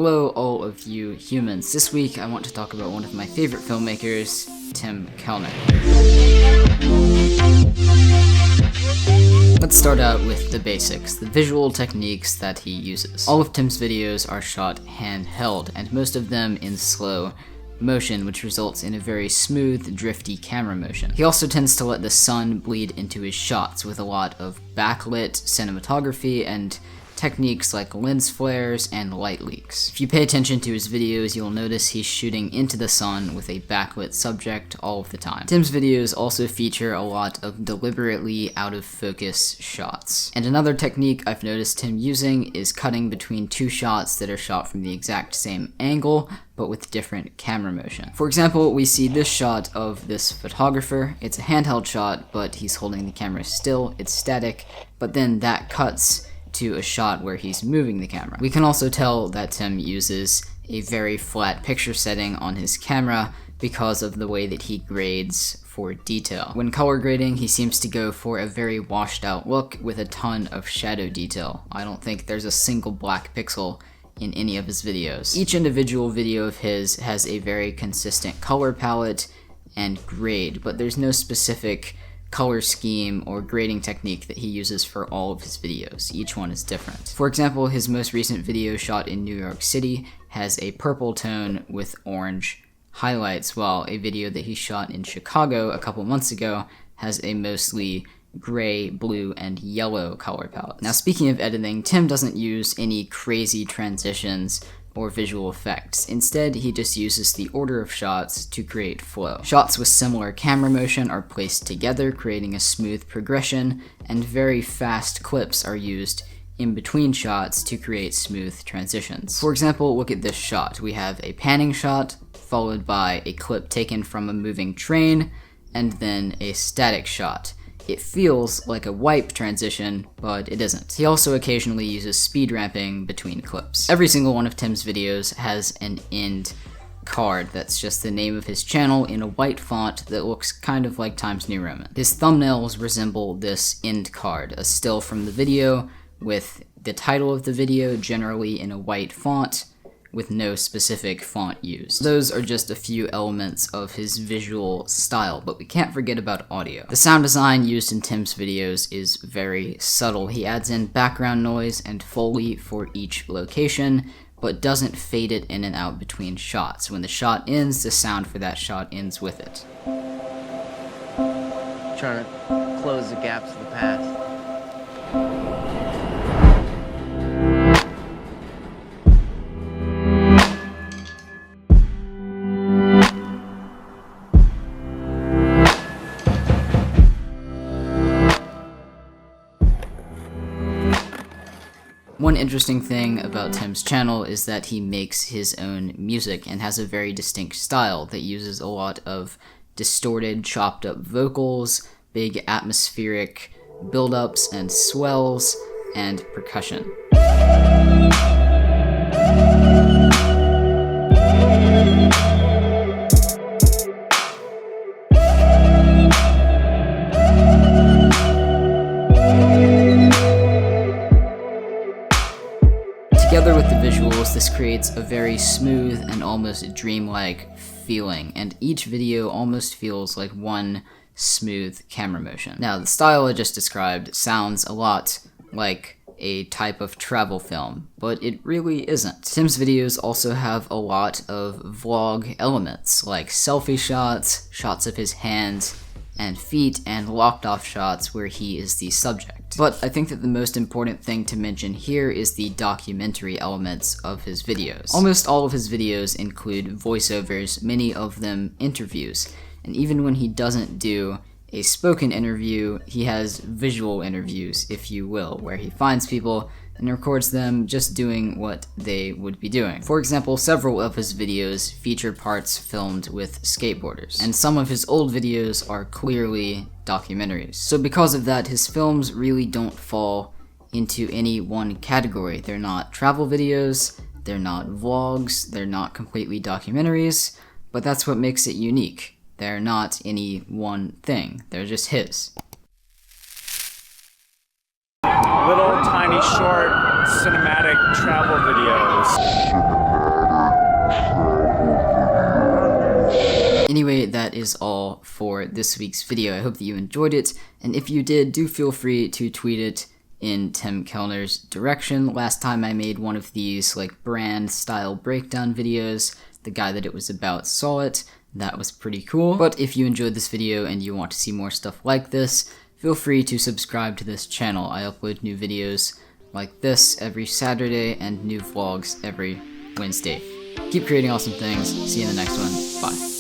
Hello all of you humans. This week I want to talk about one of my favorite filmmakers, Tim Kellner. Let's start out with the basics, the visual techniques that he uses. All of Tim's videos are shot handheld, and most of them in slow motion, which results in a very smooth, drifty camera motion. He also tends to let the sun bleed into his shots with a lot of backlit cinematography and techniques like lens flares and light leaks. If you pay attention to his videos, you'll notice he's shooting into the sun with a backlit subject all of the time. Tim's videos also feature a lot of deliberately out of focus shots. And another technique I've noticed Tim using is cutting between two shots that are shot from the exact same angle, but with different camera motion. For example, we see this shot of this photographer. It's a handheld shot, but he's holding the camera still, it's static, but then that cuts to a shot where he's moving the camera. We can also tell that Tim uses a very flat picture setting on his camera because of the way that he grades for detail. When color grading, he seems to go for a very washed out look with a ton of shadow detail. I don't think there's a single black pixel in any of his videos. Each individual video of his has a very consistent color palette and grade, but there's no specific color scheme or grading technique that he uses for all of his videos. Each one is different. For example, his most recent video shot in New York City has a purple tone with orange highlights, while a video that he shot in Chicago a couple months ago has a mostly gray, blue, and yellow color palette. Now, speaking of editing, Tim doesn't use any crazy transitions or visual effects. Instead, he just uses the order of shots to create flow. Shots with similar camera motion are placed together, creating a smooth progression, and very fast clips are used in between shots to create smooth transitions. For example, look at this shot. We have a panning shot, followed by a clip taken from a moving train, and then a static shot. It feels like a wipe transition, but it isn't. He also occasionally uses speed ramping between clips. Every single one of Tim's videos has an end card that's just the name of his channel in a white font that looks kind of like Times New Roman. His thumbnails resemble this end card, a still from the video with the title of the video generally in a white font with no specific font used. Those are just a few elements of his visual style, but we can't forget about audio. The sound design used in Tim's videos is very subtle. He adds in background noise and Foley for each location, but doesn't fade it in and out between shots. When the shot ends, the sound for that shot ends with it. Trying to close the gaps of the past. One interesting thing about Tim's channel is that he makes his own music and has a very distinct style that uses a lot of distorted, chopped up vocals, big atmospheric build-ups and swells, and percussion. Together with the visuals, this creates a very smooth and almost dreamlike feeling, and each video almost feels like one smooth camera motion. Now, the style I just described sounds a lot like a type of travel film, but it really isn't. Tim's videos also have a lot of vlog elements, like selfie shots, shots of his hands and feet, and locked off shots where he is the subject. But I think that the most important thing to mention here is the documentary elements of his videos. Almost all of his videos include voiceovers, many of them interviews, and even when he doesn't do a spoken interview, he has visual interviews, if you will, where he finds people and records them just doing what they would be doing. For example, several of his videos feature parts filmed with skateboarders, and some of his old videos are clearly documentaries. So because of that, his films really don't fall into any one category. They're not travel videos, they're not vlogs, they're not completely documentaries, but that's what makes it unique. They're not any one thing, they're just his. Little tiny short cinematic travel videos. that is all for this week's video. I hope that you enjoyed it, and if you did, do feel free to tweet it in Tim Kellner's direction. Last time I made one of these like brand style breakdown videos, the guy that it was about saw it. That was pretty cool. But if you enjoyed this video and you want to see more stuff like this, feel free to subscribe to this channel. I upload new videos like this every Saturday and new vlogs every Wednesday. Keep creating awesome things. See you in the next one. Bye.